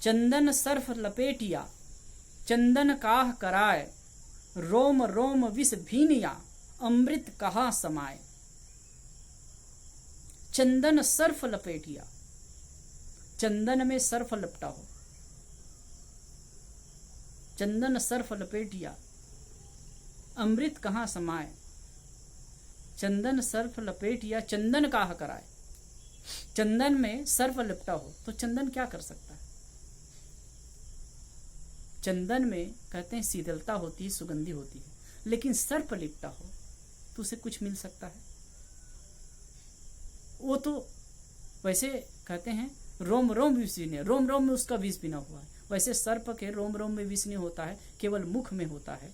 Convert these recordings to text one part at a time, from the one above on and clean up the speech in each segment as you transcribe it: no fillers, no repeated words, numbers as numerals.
चंदन Surf लपेटिया, चंदन काह कराए, रोम रोम विष भीनिया, अमृत कहाँ समाए। चंदन सर्फ लपेटिया, चंदन में सर्फ लपटा हो, चंदन सर्फ लपेटिया, अमृत कहाँ समाए। चंदन सर्फ लपेटिया, चंदन काह कराए। चंदन में सर्फ लिपटा हो तो चंदन क्या कर सकता है। चंदन में कहते हैं शीतलता होती है, सुगंधी होती है, लेकिन सर्फ लिपटा हो तो उसे कुछ मिल सकता है। वो तो वैसे कहते हैं रोम रोम विष नहीं, रोम रोम में उसका विष बिना हुआ है। वैसे सर्प के रोम रोम में विष नहीं होता है, केवल मुख में होता है,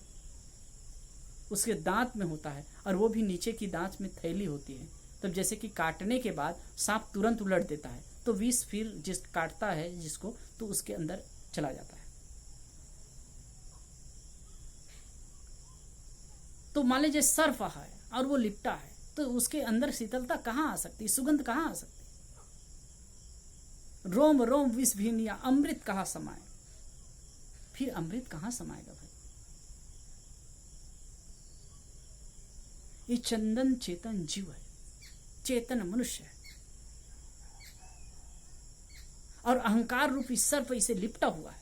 उसके दांत में होता है, और वो भी नीचे की दांत में थैली होती है। तब जैसे कि काटने के बाद सांप तुरंत उलट देता है तो विष फिर जिस काटता है जिसको तो उसके अंदर चला जाता है। तो मान लीजिए सर्फ है और वो लिपटा है तो उसके अंदर शीतलता कहाँ आ सकती, सुगंध कहाँ आ सकती। रोम रोम विष भीनिया, अमृत कहाँ समाए। फिर अमृत कहाँ समाएगा भाई। ये चंदन चेतन जीव है, चेतन मनुष्य है, और अहंकार रूपी सर्प इसे लिपटा हुआ है।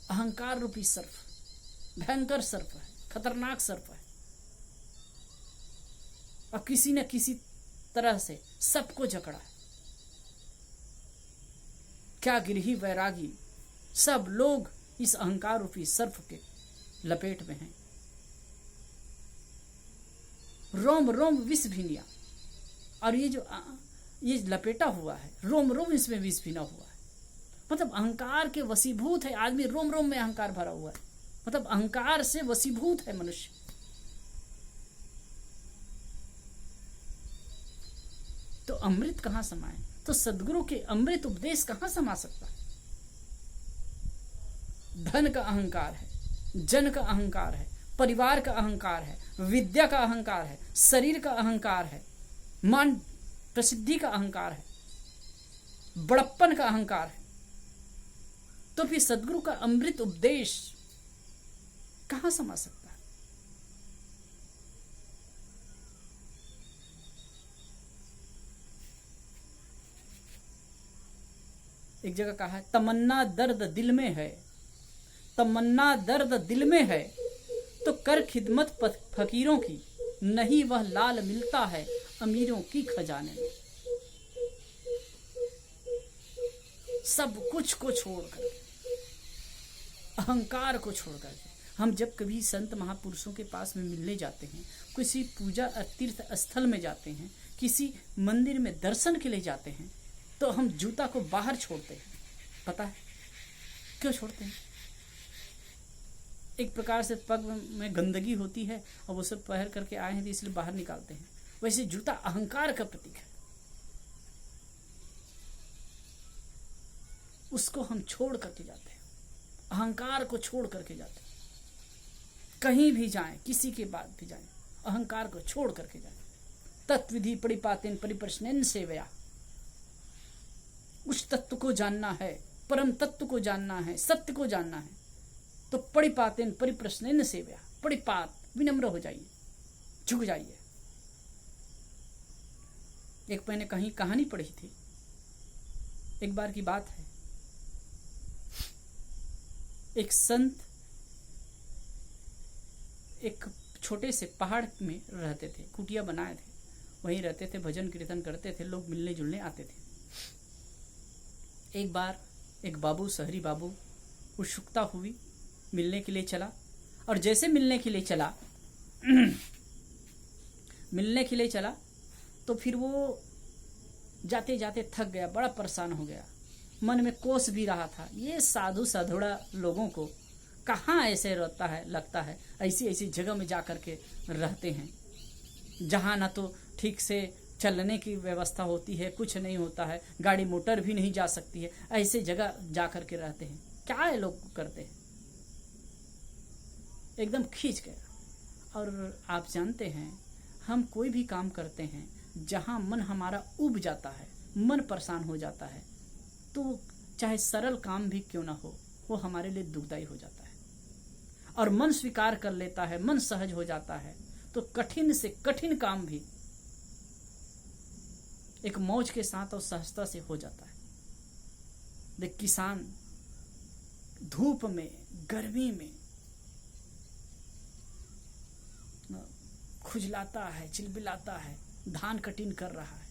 अहंकार रूपी सर्प भयंकर सर्प है, खतरनाक सर्प है, और किसी न किसी तरह से सबको जकड़ा है। क्या गिरही वैरागी, सब लोग इस अहंकार रूपी सर्प के लपेट में हैं। रोम रोम विष भीनिया, और ये लपेटा हुआ है, रोम रोम इसमें विष भीना हुआ है। मतलब अहंकार के वशीभूत है आदमी, रोम रोम में अहंकार भरा हुआ है, मतलब अहंकार से वशीभूत है मनुष्य। तो अमृत कहां समाए, तो सदगुरु के अमृत उपदेश कहां समा सकता है। धन का अहंकार है, जन का अहंकार है, परिवार का अहंकार है, विद्या का अहंकार है, शरीर का अहंकार है, मान प्रसिद्धि का अहंकार है, बड़प्पन का अहंकार है। तो फिर सदगुरु का अमृत उपदेश कहां समा सकता है। एक जगह कहा है, तमन्ना दर्द दिल में है, तमन्ना दर्द दिल में है, तो कर खिदमत फकीरों की, नहीं वह लाल मिलता है अमीरों की खजाने में। सब कुछ को छोड़कर, अहंकार को छोड़कर हम जब कभी संत महापुरुषों के पास में मिलने जाते हैं, किसी पूजा तीर्थ स्थल में जाते हैं, किसी मंदिर में दर्शन के लिए जाते हैं, तो हम जूता को बाहर छोड़ते हैं। पता है क्यों छोड़ते हैं। एक प्रकार से पग में गंदगी होती है और वो सब पहन करके आए हैं तो इसलिए बाहर निकालते हैं। वैसे जूता अहंकार का प्रतीक है, उसको हम छोड़ करके जाते हैं, अहंकार को छोड़ करके जाते हैं। कहीं भी जाएं, किसी के बाद भी जाएं, अहंकार को छोड़ करके जाएं। तत्विधि परिपातेन परिप्रश्नेन सेवया, उस तत्व को जानना है, परम तत्व को जानना है, सत्य को जानना है, तो परिपातेन परिप्रश्नेन सेवया, परिपात विनम्र हो जाइए, झुक जाइए। एक मैंने कहीं कहानी पढ़ी थी, एक बार की बात है, एक संत एक छोटे से पहाड़ में रहते थे, कुटिया बनाए थे, वहीं रहते थे, भजन कीर्तन करते थे, लोग मिलने जुलने आते थे। एक बार एक बाबू, शहरी बाबू, उत्सुकता हुई, मिलने के लिए चला, और जैसे मिलने के लिए चला तो फिर वो जाते जाते थक गया, बड़ा परेशान हो गया, मन में कोस भी रहा था, ये साधु साधुड़ा लोगों को कहाँ ऐसे रहता है, लगता है ऐसी ऐसी जगह में जा कर के रहते हैं जहाँ ना तो ठीक से चलने की व्यवस्था होती है, कुछ नहीं होता है, गाड़ी मोटर भी नहीं जा सकती है, ऐसे जगह जा कर के रहते हैं, क्या ये लोग करते हैं। एकदम खींच गया। और आप जानते हैं, हम कोई भी काम करते हैं जहाँ मन हमारा उब जाता है, मन परेशान हो जाता है, तो चाहे सरल काम भी क्यों ना हो, वो हमारे लिए दुखदायी हो जाता है। और मन स्वीकार कर लेता है, मन सहज हो जाता है, तो कठिन से कठिन काम भी एक मौज के साथ और सहजता से हो जाता है। देख, किसान धूप में, गर्मी में खुजलाता है, चिलबिलाता है, धान कटिंग कर रहा है,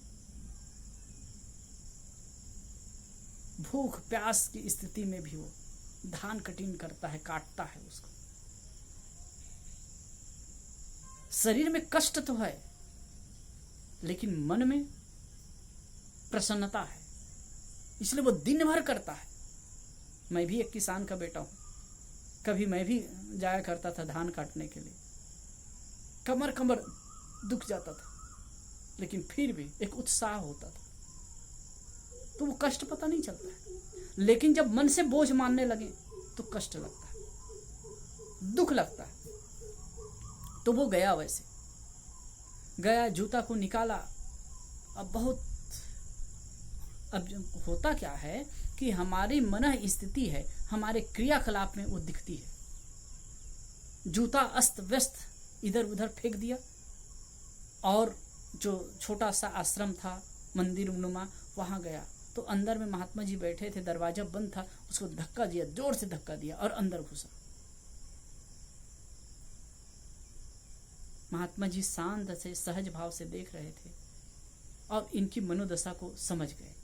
भूख प्यास की स्थिति में भी वो धान कटिंग करता है, काटता है उसको। शरीर में कष्ट तो है, लेकिन मन में प्रसन्नता है, इसलिए वो दिन भर करता है। मैं भी एक किसान का बेटा हूं, कभी मैं भी जाया करता था धान काटने के लिए, कमर कमर दुख जाता था, लेकिन फिर भी एक उत्साह होता था, तो वो कष्ट पता नहीं चलता है। लेकिन जब मन से बोझ मानने लगे तो कष्ट लगता है, दुख लगता है। तो वो गया, वैसे गया, जूता को निकाला। अब होता क्या है कि हमारी मन स्थिति है, हमारे क्रियाकलाप में वो दिखती है। जूता अस्त व्यस्त इधर उधर फेंक दिया, और जो छोटा सा आश्रम था मंदिर नुमा, वहां गया तो अंदर में महात्मा जी बैठे थे, दरवाजा बंद था, उसको धक्का दिया, जोर से धक्का दिया और अंदर घुसा। महात्मा जी शांत से सहज भाव से देख रहे थे और इनकी मनोदशा को समझ गए।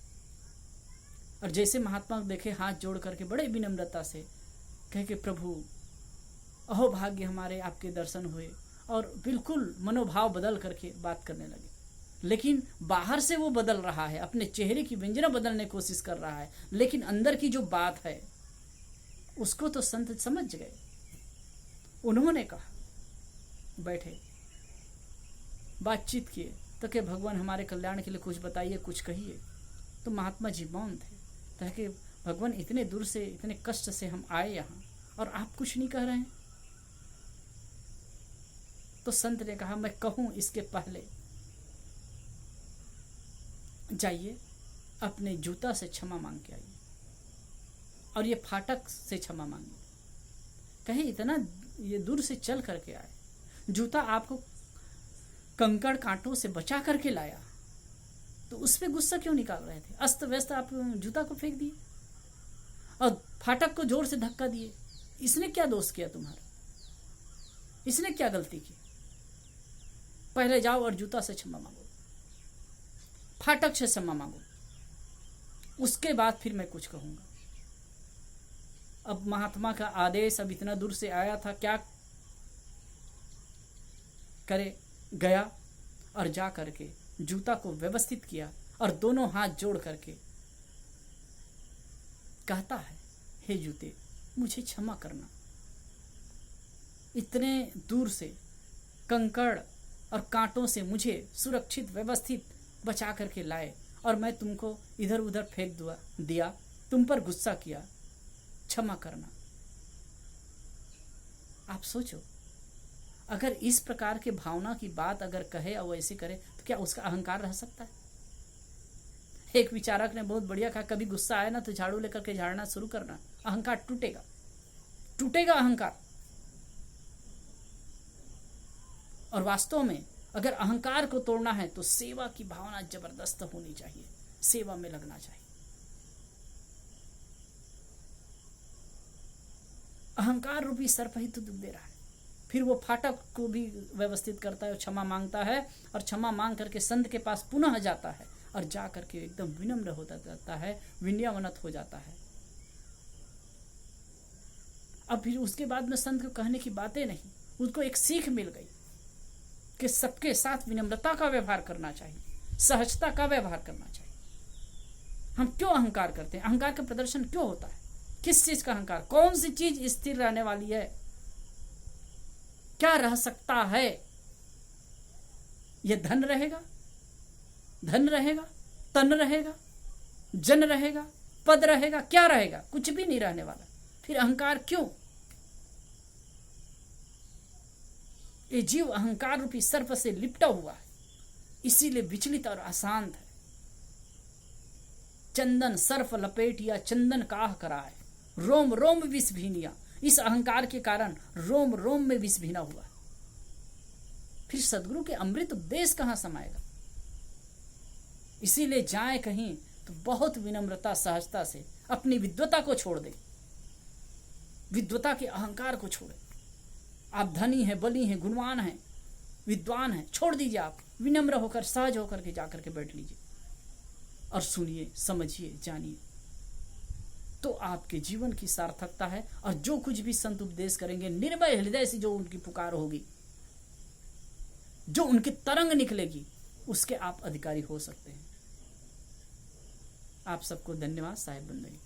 और जैसे महात्मा देखे, हाथ जोड़ करके बड़े विनम्रता से कहे कि प्रभु, अहो भाग्य हमारे आपके दर्शन हुए, और बिल्कुल मनोभाव बदल करके बात करने लगे। लेकिन बाहर से वो बदल रहा है, अपने चेहरे की व्यंजना बदलने की कोशिश कर रहा है, लेकिन अंदर की जो बात है उसको तो संत समझ गए। उन्होंने कहा, बैठे, बातचीत किए, तो कि भगवान हमारे कल्याण के लिए कुछ बताइए, कुछ कहिए। तो महात्मा जी मौन थे, तो कि भगवान इतने दूर से, इतने कष्ट से हम आए यहाँ, और आप कुछ नहीं कह रहे हैं। तो संत ने कहा, मैं कहूं इसके पहले जाइए, अपने जूता से क्षमा मांग के आइए, और ये फाटक से क्षमा मांगिए। कहे इतना ये दूर से चल करके आए, जूता आपको कंकड़ कांटों से बचा करके लाया, तो उस पे गुस्सा क्यों निकाल रहे थे? अस्त व्यस्त आप जूता को फेंक दिए और फाटक को जोर से धक्का दिए। इसने क्या दोष किया तुम्हारा? इसने क्या गलती की? पहले जाओ और जूता से क्षमा मांगो, फाटक से क्षमा मांगो, उसके बाद फिर मैं कुछ कहूंगा। अब महात्मा का आदेश, अब इतना दूर से आया था, क्या करे? गया और जा करके जूता को व्यवस्थित किया और दोनों हाथ जोड़ करके कहता है, हे जूते, मुझे क्षमा करना, इतने दूर से कंकड़ और कांटों से मुझे सुरक्षित व्यवस्थित बचा करके लाए, और मैं तुमको इधर उधर फेंक दिया, तुम पर गुस्सा किया, क्षमा करना। आप सोचो, अगर इस प्रकार के भावना की बात अगर कहे और वैसे करे, तो क्या उसका अहंकार रह सकता है? एक विचारक ने बहुत बढ़िया कहा, कभी गुस्सा आए ना तो झाड़ू लेकर के झाड़ना शुरू करना, अहंकार टूटेगा, टूटेगा अहंकार। और वास्तव में अगर अहंकार को तोड़ना है तो सेवा की भावना जबरदस्त होनी चाहिए, सेवा में लगना चाहिए। अहंकार रूपी सर्प ही तो दुख दे रहा है। फिर वो फाटक को भी व्यवस्थित करता है, क्षमा मांगता है, और क्षमा मांग करके संत के पास पुनः जाता है, और जा करके एकदम विनम्र होता जाता है, विनयावनत हो जाता है। अब फिर उसके बाद में संत को कहने की बातें नहीं, उसको एक सीख मिल गई कि सबके साथ विनम्रता का व्यवहार करना चाहिए, सहजता का व्यवहार करना चाहिए। हम क्यों अहंकार करते हैं? अहंकार का प्रदर्शन क्यों होता है? किस चीज का अहंकार? कौन सी चीज स्थिर रहने वाली है? क्या रह सकता है? यह धन रहेगा, धन रहेगा, तन रहेगा, जन रहेगा, पद रहेगा, क्या रहेगा? कुछ भी नहीं रहने वाला। फिर अहंकार क्यों? ये जीव अहंकार रूपी सर्प से लिपटा हुआ है, इसीलिए विचलित और अशांत है। चंदन सर्फ लपेट या चंदन काह कराए, रोम रोम विष भीनिया। इस अहंकार के कारण रोम रोम में विष भीना हुआ। फिर सदगुरु के अमृत उपदेश कहां समाएगा? इसीलिए जाए कहीं तो बहुत विनम्रता सहजता से अपनी विद्वता को छोड़ दे, विद्वता के अहंकार को छोड़े। आप धनी हैं, बली हैं, गुणवान हैं, विद्वान हैं, छोड़ दीजिए। आप विनम्र होकर सहज होकर के जाकर के बैठ लीजिए और सुनिए, समझिए, जानिए, तो आपके जीवन की सार्थकता है। और जो कुछ भी संत उपदेश करेंगे, निर्भय हृदय से जो उनकी पुकार होगी, जो उनकी तरंग निकलेगी, उसके आप अधिकारी हो सकते हैं। आप सबको धन्यवाद। साहेब बंदगी।